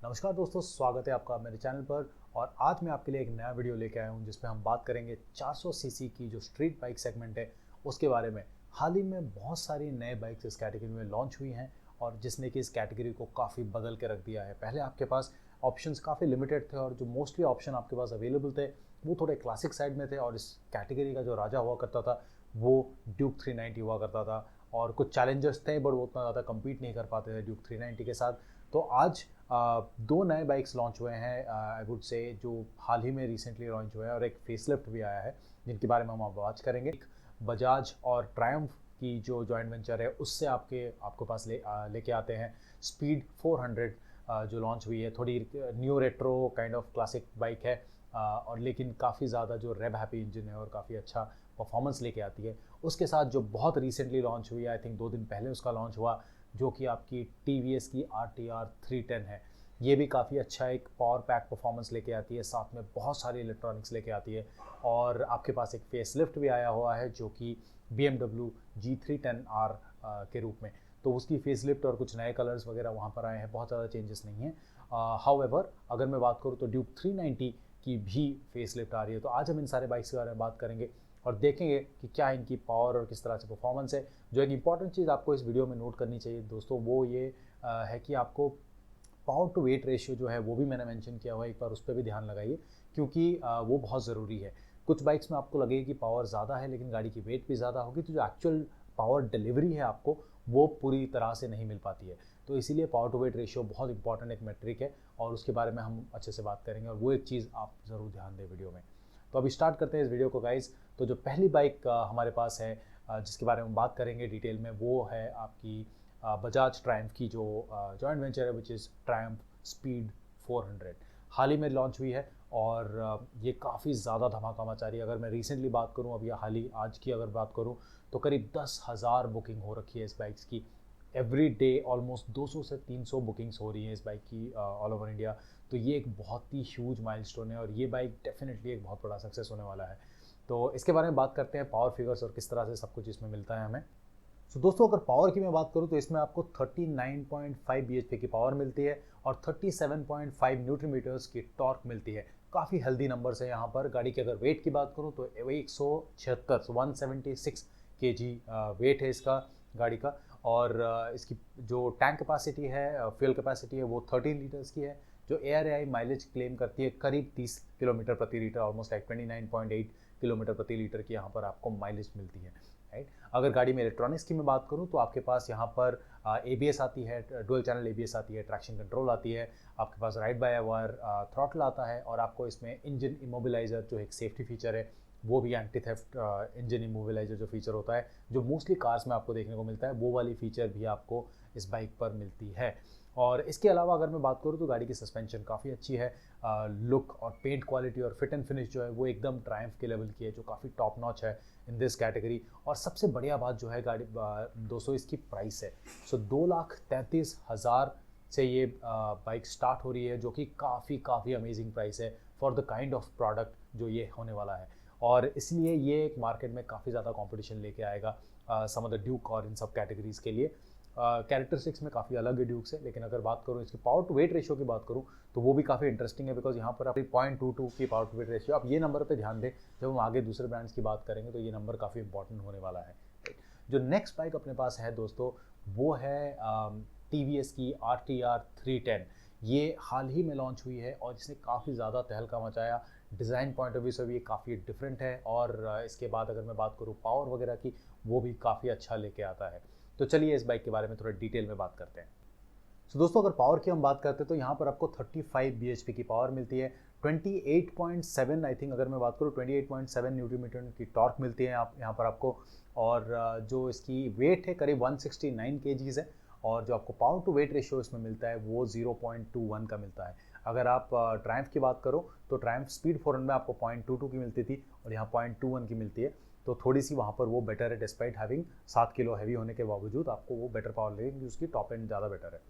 नमस्कार दोस्तों, स्वागत है आपका मेरे चैनल पर। और आज मैं आपके लिए एक नया वीडियो लेके आया हूं जिसमें हम बात करेंगे 400 सीसी की जो स्ट्रीट बाइक सेगमेंट है उसके बारे में। हाल ही में बहुत सारी नए बाइक्स इस कैटेगरी में लॉन्च हुई हैं और जिसने कि इस कैटेगरी को काफ़ी बदल के रख दिया है। पहले आपके पास ऑप्शंस काफ़ी लिमिटेड थे और जो मोस्टली ऑप्शन आपके पास अवेलेबल थे वो थोड़े क्लासिक साइड में थे और इस कैटेगरी का जो राजा हुआ करता था वो ड्यूक 390 हुआ करता था। और कुछ चैलेंजर्स थे बट वो उतना ज़्यादा कम्पीट नहीं कर पाते थे ड्यूक 390 के साथ। तो आज दो नए बाइक्स लॉन्च हुए हैं आई वुड से, जो हाल ही में रिसेंटली लॉन्च हुए हैं और एक फेसलिफ्ट भी आया है जिनके बारे में हम आप बात करेंगे। एक बजाज और ट्रायम्फ की जो जॉइंट वेंचर है उससे आपके पास लेके आते हैं स्पीड 400 जो लॉन्च हुई है। थोड़ी new retro kind of classic bike है और लेकिन काफ़ी ज़्यादा जो रेब हैप्पी इंजन है और काफ़ी अच्छा परफॉर्मेंस लेके आती है। उसके साथ जो बहुत रिसेंटली लॉन्च हुई है, आई थिंक 2 दिन पहले उसका लॉन्च हुआ, जो कि आपकी TVS की RTR 310 है। ये भी काफ़ी अच्छा एक पावर पैक परफॉर्मेंस लेके आती है, साथ में बहुत सारी इलेक्ट्रॉनिक्स लेके आती है। और आपके पास एक फेसलिफ्ट भी आया हुआ है जो कि BMW G310R के रूप में। तो उसकी फेसलिफ्ट और कुछ नए कलर्स वगैरह वहाँ पर आए हैं, बहुत ज़्यादा चेंजेस नहीं हैं। हाउएवर अगर मैं बात करूँ तो ड्यूक 390 की भी फेसलिफ्ट आ रही है। तो आज हम इन सारे बाइक्स के बारे में बात करेंगे और देखेंगे कि क्या इनकी पावर और किस तरह से परफॉर्मेंस है। जो एक इंपॉर्टेंट चीज़ आपको इस वीडियो में नोट करनी चाहिए दोस्तों वो ये है कि आपको पावर टू वेट रेशियो जो है वो भी मैंने मेंशन किया हुआ है, एक बार उस पर भी ध्यान लगाइए क्योंकि वो बहुत ज़रूरी है। कुछ बाइक्स में आपको लगेगा कि पावर ज़्यादा है लेकिन गाड़ी की वेट भी ज़्यादा होगी, तो जो एक्चुअल पावर डिलीवरी है आपको वो पूरी तरह से नहीं मिल पाती है। तो इसीलिए पावर टू वेट रेशियो बहुत इंपॉर्टेंट एक मेट्रिक है और उसके बारे में हम अच्छे से बात करेंगे और वो एक चीज़ आप ज़रूर ध्यान दें वीडियो में। तो अभी स्टार्ट करते हैं इस वीडियो को गाइज़। तो जो पहली बाइक हमारे पास है जिसके बारे में बात करेंगे डिटेल में वो है आपकी बजाज ट्रायम्फ की जो जॉइंट वेंचर है विच इज़ ट्रायम्फ स्पीड 400। हाल ही में लॉन्च हुई है और ये काफ़ी ज़्यादा धमाका मचा रही है। अगर मैं रिसेंटली बात करूँ, अभी हाल ही आज की अगर बात करूँ तो करीब 10,000 बुकिंग हो रखी है इस बाइक्स की। एवरी डे ऑलमोस्ट 200 से 300 बुकिंग्स हो रही हैं इस बाइक की ऑल ओवर इंडिया। तो ये एक बहुत ही ह्यूज माइलस्टोन है और ये बाइक डेफिनेटली एक बहुत बड़ा सक्सेस होने वाला है। तो इसके बारे में बात करते हैं, पावर फिगर्स और किस तरह से सब कुछ इसमें मिलता है हमें। सो दोस्तों अगर पावर की मैं बात करूं तो इसमें आपको 39.5 bhp की पावर मिलती है और 37.5 न्यूटन मीटर्स की टॉर्क मिलती है। काफ़ी हेल्दी नंबर्स है यहाँ पर। गाड़ी की अगर वेट की बात करूँ तो 176 176 kg वेट है इसका गाड़ी का। और इसकी जो टैंक कैपेसिटी है, फ्यूल कैपेसिटी है वो 13 लीटर्स की है। जो ARAI माइलेज क्लेम करती है करीब 30 किलोमीटर प्रति लीटर, ऑलमोस्ट लाइक 29.8 किलोमीटर प्रति लीटर की यहाँ पर आपको माइलेज मिलती है, राइट। अगर गाड़ी में इलेक्ट्रॉनिक्स की मैं बात करूँ तो आपके पास यहाँ पर ABS आती है, डुअल चैनल ABS आती है, ट्रैक्शन कंट्रोल आती है, आपके पास राइड बाय वायर थ्रॉटल आता है और आपको इसमें इंजन इमोबिलाइजर जो एक सेफ्टी फीचर है वो भी एंटी थेफ्ट इंजन इमोबिलाइजर जो फीचर होता है जो मोस्टली कार्स में आपको देखने को मिलता है, वो वाली फीचर भी आपको इस बाइक पर मिलती है। और इसके अलावा अगर मैं बात करूँ तो गाड़ी की सस्पेंशन काफ़ी अच्छी है। लुक और पेंट क्वालिटी और फिट एंड फिनिश जो है वो एकदम ट्रायम्फ के लेवल की है, जो काफ़ी टॉप नॉच है इन दिस कैटेगरी। और सबसे बढ़िया बात जो है गाड़ी दोस्तों इसकी प्राइस है। सो 2,33,000 से ये बाइक स्टार्ट हो रही है, जो कि काफ़ी अमेजिंग प्राइस है for the kind of product जो ये होने वाला है। और इसलिए ये एक मार्केट में काफ़ी ज़्यादा कंपटीशन लेके आएगा सम ऑफ द ड्यूक और इन सब कैटेगरीज के लिए। कैरेक्टरिस्टिक्स में काफ़ी अलग है ड्यूक से, लेकिन अगर बात करूँ इसकी पावर टू वेट रेशियो की बात करूँ तो वो भी काफ़ी इंटरेस्टिंग है बिकॉज यहाँ पर आपकी 0.22 की पावर टू वेट रेशियो। आप ये नंबर पे ध्यान दें, जब हम आगे दूसरे ब्रांड्स की बात करेंगे तो ये नंबर काफ़ी इंपॉर्टेंट होने वाला है। जो नेक्स्ट बाइक अपने पास है दोस्तों वो है TVS की RTR 310। ये हाल ही में लॉन्च हुई है और इसने काफ़ी ज़्यादा तहलका मचाया। डिज़ाइन पॉइंट ऑफ व्यू से भी ये काफ़ी डिफरेंट है और इसके बाद अगर मैं बात करूँ पावर वगैरह की, वो भी काफ़ी अच्छा लेके आता है। तो चलिए इस बाइक के बारे में थोड़ा डिटेल में बात करते हैं। सो दोस्तों अगर पावर की हम बात करते हैं तो यहाँ पर आपको 35 bhp की पावर मिलती है। 28.7 आई थिंक अगर मैं बात करूँ 28.7 न्यूटन मीटर की टॉर्क मिलती है यहाँ पर आपको। और जो इसकी वेट है करीब 169 kgs है और जो आपको पावर टू वेट रेशियो इसमें मिलता है वो 0.21 का मिलता है। अगर आप ट्रायम्फ की बात करो तो ट्रायम्फ स्पीड 400 में आपको 0.22 की मिलती थी और यहाँ 0.21 की मिलती है। तो थोड़ी सी वहाँ पर वो बेटर है, डिस्पाइट हैविंग 7 किलो हैवी होने के बावजूद आपको वो बेटर पावर लगेगी क्योंकि उसकी टॉप एंड ज़्यादा बेटर है।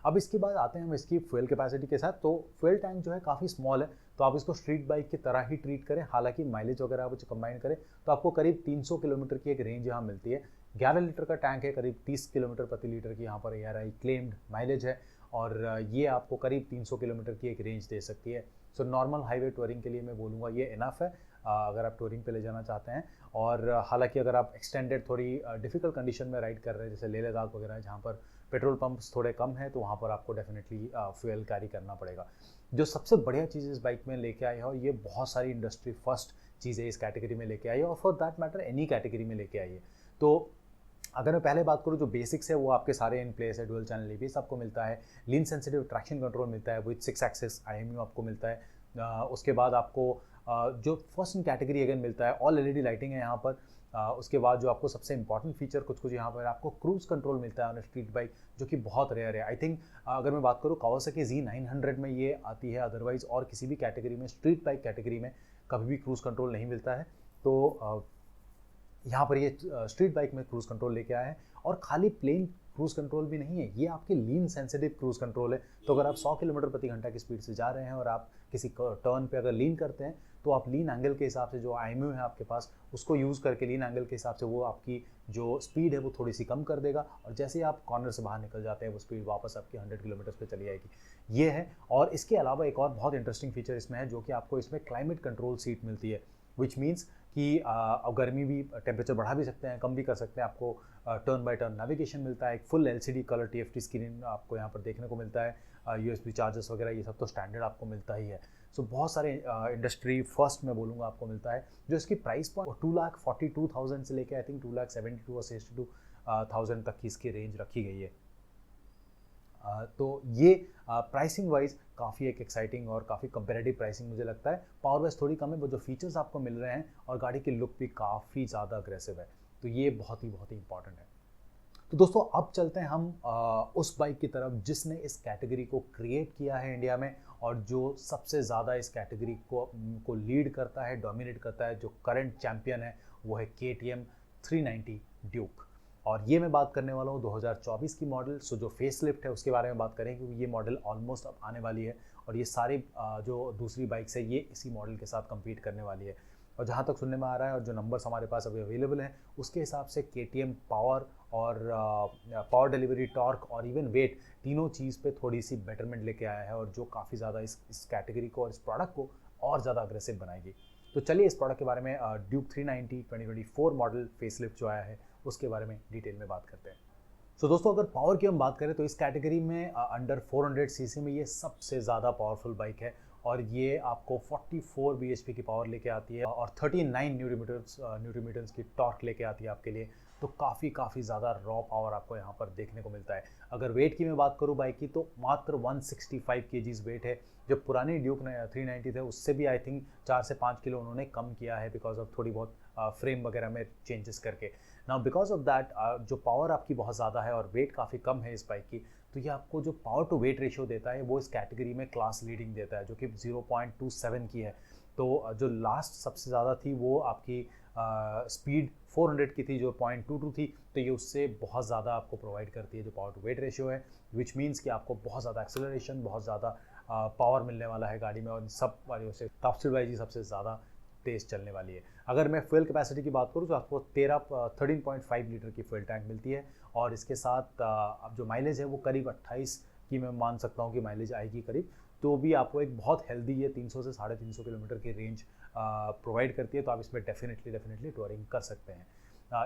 अब इसके बाद आते हैं हम इसकी फ्यूल कैपेसिटी के साथ। तो फ्यूल टैंक जो है काफ़ी स्मॉल है, तो आप इसको स्ट्रीट बाइक की तरह ही ट्रीट करें। हालांकि माइलेज वगैरह आप कंबाइन करें तो आपको करीब 300 किलोमीटर की एक रेंज यहाँ मिलती है। 11 लीटर का टैंक है, करीब 30 किलोमीटर प्रति लीटर की यहाँ पर ARAI क्लेम्ड माइलेज है। और ये आपको करीब 300 किलोमीटर की एक रेंज दे सकती है। सो नॉर्मल हाईवे टूरिंग के लिए मैं बोलूँगा ये इनफ है अगर आप टूरिंग पे ले जाना चाहते हैं। और हालांकि अगर आप एक्सटेंडेड थोड़ी डिफ़िकल्ट कंडीशन में राइड कर रहे हैं, जैसे लेह लद्दाख वगैरह जहाँ पर पेट्रोल पंप्स थोड़े कम हैं, तो वहाँ पर आपको डेफिनेटली फ्यूल कैरी करना पड़ेगा। जो सबसे बढ़िया चीज़ इस बाइक में लेके आई है, और ये बहुत सारी इंडस्ट्री फर्स्ट चीज़ें इस कैटेगरी में लेके आई है, और for that matter any category में लेके आई है। तो अगर मैं पहले बात करूँ, जो बेसिक्स है वो आपके सारे इन प्लेस है। डुअल चैनल एबीएस आपको मिलता है, लीन सेंसिटिव ट्रैक्शन कंट्रोल मिलता है विद 6 एक्सिस आईएमयू आपको मिलता है। उसके बाद आपको जो फर्स्ट इन कैटेगरी अगेन मिलता है, ऑल एलईडी लाइटिंग है यहाँ पर। उसके बाद जो आपको सबसे इंपॉर्टेंट फीचर कुछ यहाँ पर आपको क्रूज़ कंट्रोल मिलता है ऑन स्ट्रीट बाइक, जो कि बहुत रेयर है। आई थिंक अगर मैं बात करूँ कावासाकी Z900 में ये आती है, अदरवाइज और किसी भी कैटेगरी में, स्ट्रीट बाइक कैटेगरी में कभी भी क्रूज़ कंट्रोल नहीं मिलता है। तो यहाँ पर ये स्ट्रीट बाइक में क्रूज़ कंट्रोल लेके आया है। और खाली प्लेन क्रूज़ कंट्रोल भी नहीं है, ये आपके लीन सेंसिटिव क्रूज़ कंट्रोल है। तो अगर आप 100 किलोमीटर प्रति घंटा की स्पीड से जा रहे हैं और आप किसी टर्न पे अगर लीन करते हैं, तो आप लीन एंगल के हिसाब से जो आईएमयू है आपके पास, उसको यूज़ करके लीन एंगल के हिसाब से वो आपकी जो स्पीड है वो थोड़ी सी कम कर देगा, और जैसे ही आप कॉर्नर से बाहर निकल जाते हैं वो स्पीड वापस आपकी 100 किलोमीटर पे चली जाएगी। ये है। और इसके अलावा एक और बहुत इंटरेस्टिंग फीचर इसमें है, जो कि आपको इसमें क्लाइमेट कंट्रोल सीट मिलती है, विच मीन्स कि अब गर्मी भी टेम्परेचर बढ़ा भी सकते हैं, कम भी कर सकते हैं। आपको टर्न बाय टर्न नेविगेशन मिलता है, एक full LCD colour TFT screen आपको यहाँ पर देखने को मिलता है, यूएसबी चार्जर्स वगैरह ये सब तो स्टैंडर्ड आपको मिलता ही है। सो बहुत सारे इंडस्ट्री फर्स्ट मैं बोलूँगा आपको मिलता है, जो इसकी प्राइस पॉइंट 2,42,000 से लेकर आई थिंक 2,72,000 और 62,000 तक की इसकी रेंज रखी गई है। तो ये प्राइसिंग वाइज काफ़ी एक एक्साइटिंग और काफ़ी कंपेरेटिव प्राइसिंग मुझे लगता है। पावर वाइज थोड़ी कम है, वो जो फीचर्स आपको मिल रहे हैं और गाड़ी की लुक भी काफ़ी ज़्यादा अग्रेसिव है, तो ये बहुत ही इंपॉर्टेंट है। तो दोस्तों अब चलते हैं हम उस बाइक की तरफ जिसने इस कैटेगरी को क्रिएट किया है इंडिया में, और जो सबसे ज़्यादा इस कैटेगरी को लीड करता है, डोमिनेट करता है, जो करंट चैम्पियन है, वो है KTM 390 ड्यूक। और ये मैं बात करने वाला हूँ 2024 की मॉडल। सो जो फेसलिफ्ट है उसके बारे में बात करें, क्योंकि ये मॉडल ऑलमोस्ट अब आने वाली है, और ये सारी जो दूसरी बाइक्स है ये इसी मॉडल के साथ कम्पीट करने वाली है। और जहाँ तक सुनने में आ रहा है और जो नंबर्स हमारे पास अभी अवेलेबल हैं, उसके हिसाब से KTM पावर और पावर डिलीवरी, टॉर्क और इवन वेट, तीनों चीज़ पे थोड़ी सी बेटरमेंट लेके आया है, और जो काफ़ी ज़्यादा इस कैटेगरी को और इस प्रोडक्ट को और ज़्यादा अग्रेसिव बनाएगी। तो चलिए इस प्रोडक्ट के बारे में ड्यूक 390 2024 मॉडल फेसलिफ्ट जो आया है उसके बारे में डिटेल में बात करते हैं। सो दोस्तों अगर पावर की हम बात करें, तो इस कैटेगरी में अंडर 400 सीसी में ये सबसे ज़्यादा पावरफुल बाइक है, और ये आपको 44 bhp की पावर लेके आती है और 39 न्यूटन की टॉर्क लेके आती है आपके लिए। तो काफ़ी ज़्यादा रॉ पावर आपको यहाँ पर देखने को मिलता है। अगर वेट की मैं बात करूँ बाइक की, तो मात्र 165 kgs वेट है। जो पुरानी ड्यूक 390 थे उससे भी आई थिंक 4 से 5 किलो उन्होंने कम किया है, बिकॉज ऑफ थोड़ी बहुत फ्रेम वगैरह में चेंजेस करके। नाउ बिकॉज ऑफ दैट जो पावर आपकी बहुत ज़्यादा है और वेट काफ़ी कम है इस बाइक की, तो ये आपको जो पावर टू वेट रेशियो देता है वो इस कैटेगरी में क्लास लीडिंग देता है, जो कि 0.27 की है। तो जो लास्ट सबसे ज़्यादा थी वो आपकी स्पीड 400 की थी, जो 0.22 थी। तो ये उससे बहुत ज़्यादा आपको प्रोवाइड करती है जो पावर टू वेट रेशियो है, विच मीन्स कि आपको बहुत ज़्यादा एक्सेलरेशन, बहुत ज़्यादा पावर मिलने वाला है गाड़ी में, और सब वालों से टॉप स्पीड वाइज सबसे ज़्यादा तेज़ चलने वाली है। अगर मैं फ्यूल कैपेसिटी की बात करूँ, तो आपको 13.5 लीटर की फ्यूल टैंक मिलती है, और इसके साथ अब जो माइलेज है वो करीब 28 की मैं मान सकता हूँ कि माइलेज आएगी करीब। तो भी आपको एक बहुत हेल्दी ये 300 से 350 किलोमीटर की रेंज प्रोवाइड करती है, तो आप इसमें डेफिनेटली टूरिंग कर सकते हैं।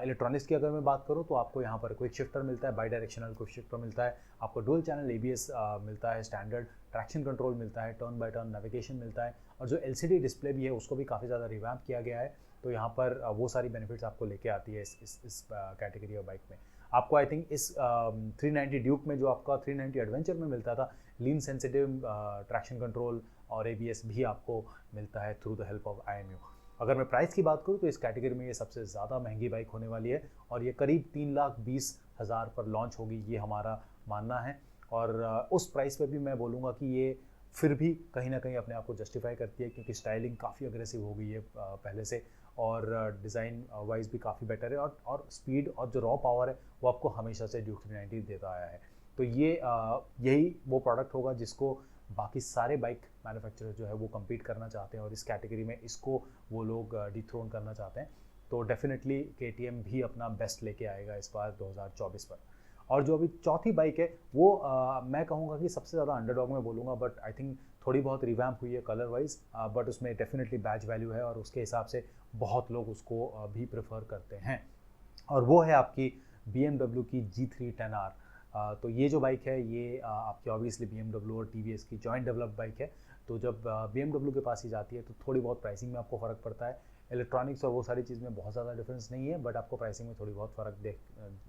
इलेक्ट्रॉनिक्स की अगर मैं बात करूँ, तो आपको यहाँ पर क्विक शिफ्टर मिलता है, बाई डायरेक्शनल क्विक शिफ्टर मिलता है, आपको डुअल चैनल ABS मिलता है, स्टैंडर्ड ट्रैक्शन कंट्रोल मिलता है, टर्न बाय टर्न नेविगेशन मिलता है, और जो LCD डिस्प्ले भी है उसको भी काफ़ी ज़्यादा रिवैम्प किया गया है। तो यहाँ पर वो सारी बेनिफिट्स आपको लेके आती है इस कैटेगरी ऑफ बाइक में। आपको आई थिंक इस 390 ड्यूक में जो आपका 390 एडवेंचर में मिलता था, लीन सेंसिटिव ट्रैक्शन कंट्रोल और ABS भी आपको मिलता है through the help of IMU। अगर मैं प्राइस की बात करूँ, तो इस कैटेगरी में ये सबसे ज़्यादा महंगी बाइक होने वाली है, और ये करीब 3,20,000 पर लॉन्च होगी, ये हमारा मानना है। और उस प्राइस पे भी मैं बोलूँगा कि ये फिर भी कहीं ना कहीं अपने आप को जस्टिफाई करती है, क्योंकि स्टाइलिंग काफ़ी अग्रेसिव हो गई है पहले से, और डिज़ाइन वाइज भी काफ़ी बेटर है, और स्पीड और जो रॉ पावर है वो आपको हमेशा से ड्यूक 390 देता आया है। तो ये यही वो प्रोडक्ट होगा जिसको बाकी सारे बाइक मैन्युफैक्चरर जो है वो कम्पीट करना चाहते हैं, और इस कैटेगरी में इसको वो लोग डिथ्रोन करना चाहते हैं। तो डेफिनेटली KTM भी अपना बेस्ट लेके आएगा इस बार 2024 पर। और जो अभी चौथी बाइक है वो मैं कहूँगा कि सबसे ज़्यादा अंडरडॉग में बोलूँगा, बट आई थिंक थोड़ी बहुत रिवैम्प हुई है कलर वाइज, बट उसमें डेफिनेटली बैच वैल्यू है और उसके हिसाब से बहुत लोग उसको भी प्रेफर करते हैं, और वो है आपकी BMW की G310R। तो ये जो बाइक है ये आपकी ऑब्वियसली BMW और TVS की जॉइंट डेवलप्ड बाइक है। तो जब BMW के पास ही जाती है तो थोड़ी बहुत प्राइसिंग में आपको फ़र्क पड़ता है। इलेक्ट्रॉनिक्स और वो सारी चीज़ में बहुत ज़्यादा डिफरेंस नहीं है, बट आपको प्राइसिंग में थोड़ी बहुत फ़र्क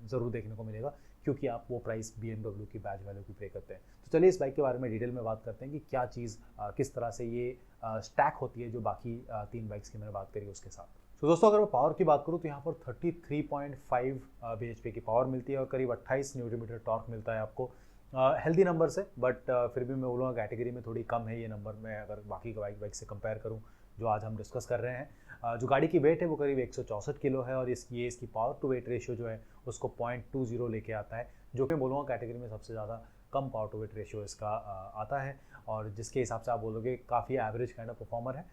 ज़रूर देखने को मिलेगा, क्योंकि आप वो प्राइस BMW की बैच वैल्यू की पे करते हैं। तो चलिए इस बाइक के बारे में डिटेल में बात करते हैं कि क्या चीज़ किस तरह से ये स्टैक होती है जो बाकी 3 बाइक्स की मैंने बात करी उसके साथ। तो दोस्तों अगर मैं पावर की बात करूँ तो यहाँ पर 33.5 bhp की पावर मिलती है और करीब 28 न्यूटन टॉर्क मिलता है आपको। हेल्दी नंबर से, बट फिर भी मैं बोलूँगा कैटेगरी में थोड़ी कम है ये नंबर में अगर बाकी बाइक से कंपेयर करूँ जो आज हम डिस्कस कर रहे हैं। जो गाड़ी की वेट है वो करीब 164 किलो है और इसकी पावर टू वेट रेशियो जो है उसको 0.20 लेके आता है, जो कि मैं बोलूँगा कैटेगरी में सबसे ज़्यादा कम पावर टू वेट रेशियो इसका आता है, और जिसके हिसाब से आप बोलोगे काफ़ी एवरेज काइंड ऑफ परफॉर्मर है।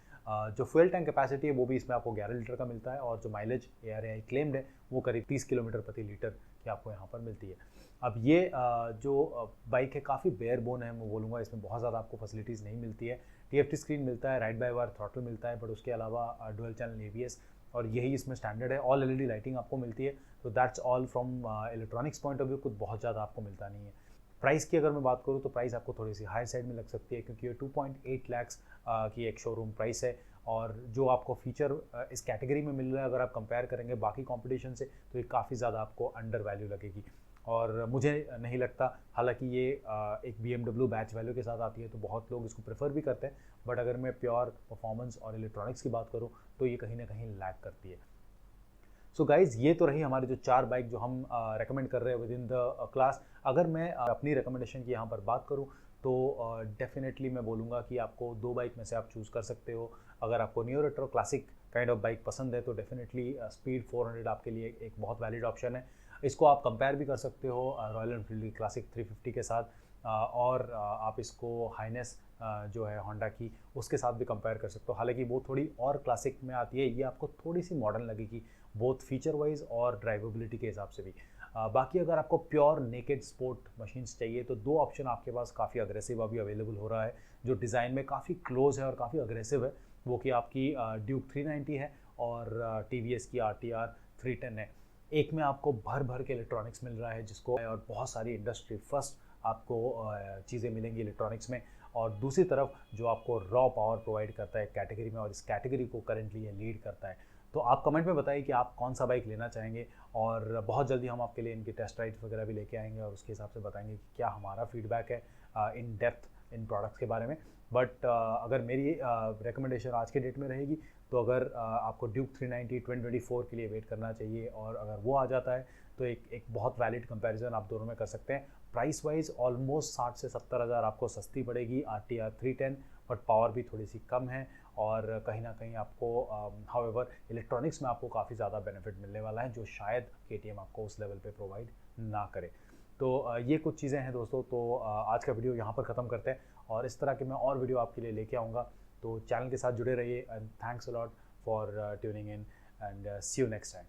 जो फ्यूल टैंक कैपेसिटी है वो भी इसमें आपको 11 लीटर का मिलता है, और जो माइलेज ARAI क्लेम्ड है वो करीब 30 किलोमीटर प्रति लीटर की आपको यहाँ पर मिलती है। अब ये जो बाइक है काफ़ी बेयर बोन है, मैं बोलूँगा इसमें बहुत ज़्यादा आपको फैसिलिटीज़ नहीं मिलती है। TFT स्क्रीन मिलता है, राइड बाय वायर थ्रॉटल मिलता है, बट उसके अलावा डुअल चैनल ABS और यही इसमें स्टैंडर्ड है। ऑल LED लाइटिंग आपको मिलती है, तो that's all from electronics point of view. कुछ बहुत ज़्यादा आपको मिलता नहीं है। प्राइस की अगर मैं बात करूँ तो प्राइस आपको थोड़ी सी हाई साइड में लग सकती है, क्योंकि ये 2.8 लाख की एक शोरूम प्राइस है, और जो आपको फीचर इस कैटेगरी में मिल रहा है अगर आप कंपेयर करेंगे बाकी कंपटीशन से तो ये काफ़ी ज़्यादा आपको अंडर वैल्यू लगेगी। और मुझे नहीं लगता, हालांकि ये एक BMW बैच वैल्यू के साथ आती है तो बहुत लोग इसको प्रेफर भी करते हैं, बट अगर मैं प्योर परफॉर्मेंस और इलेक्ट्रॉनिक्स की बात करूँ तो ये कहीं ना कहीं लैग करती है। सो गाइज ये तो रही हमारी जो 4 बाइक जो हम रेकमेंड कर रहे हैं विद इन द क्लास। अगर मैं अपनी रिकमेंडेशन की यहाँ पर बात करूँ तो डेफिनेटली मैं बोलूँगा कि आपको 2 बाइक में से आप चूज़ कर सकते हो। अगर आपको neo retro classic kind of bike पसंद है तो डेफिनेटली स्पीड 400 आपके लिए एक बहुत वैलिड ऑप्शन है। इसको आप कंपेयर भी कर सकते हो रॉयल एनफील्ड की क्लासिक 350 के साथ, और आप इसको हाइनेस जो है होंडा की उसके साथ भी कंपेयर कर सकते हो। हालांकि वो थोड़ी और क्लासिक में आती है, ये आपको थोड़ी सी मॉडर्न लगेगी बोथ फीचर वाइज और ड्राइवेबिलिटी के हिसाब से भी। बाकी अगर आपको प्योर नेकेड स्पोर्ट मशीन्स चाहिए तो 2 ऑप्शन आपके पास काफ़ी अग्रेसिव अभी अवेलेबल हो रहा है, जो डिज़ाइन में काफ़ी क्लोज है और काफ़ी अग्रेसिव है। वो कि आपकी ड्यूक 390 है और TVS की RTR 310 है। एक में आपको भर भर के इलेक्ट्रॉनिक्स मिल रहा है जिसको, और बहुत सारी इंडस्ट्री फर्स्ट आपको चीज़ें मिलेंगी इलेक्ट्रॉनिक्स में, और दूसरी तरफ जो आपको रॉ पावर प्रोवाइड करता है कैटेगरी में, और इस कैटेगरी को करंटली ये लीड करता है। तो आप कमेंट में बताइए कि आप कौन सा बाइक लेना चाहेंगे, और बहुत जल्दी हम आपके लिए इनकी टेस्ट राइड्स वगैरह भी लेके आएंगे और उसके हिसाब से बताएंगे कि क्या हमारा फीडबैक है इन डेप्थ इन प्रोडक्ट्स के बारे में। बट अगर मेरी रिकमेंडेशन आज के डेट में रहेगी तो अगर आपको ड्यूक 390 2024 के लिए वेट करना चाहिए, और अगर वो आ जाता है तो एक बहुत वैलिड कंपैरिजन आप दोनों में कर सकते हैं। प्राइस वाइज ऑलमोस्ट 60 से 70 हज़ार आपको सस्ती पड़ेगी RTR 310, बट पावर भी थोड़ी सी कम है, और कहीं ना कहीं आपको हाउएवर इलेक्ट्रॉनिक्स में आपको काफ़ी ज़्यादा बेनिफिट मिलने वाला है जो शायद KTM आपको उस लेवल पे प्रोवाइड ना करे। तो ये कुछ चीज़ें हैं दोस्तों। तो आज का वीडियो यहाँ पर ख़त्म करते हैं, और इस तरह के मैं और वीडियो आपके लिए लेके आऊँगा। तो चैनल के साथ जुड़े रहिए, and thanks a lot for tuning in, and see you next time.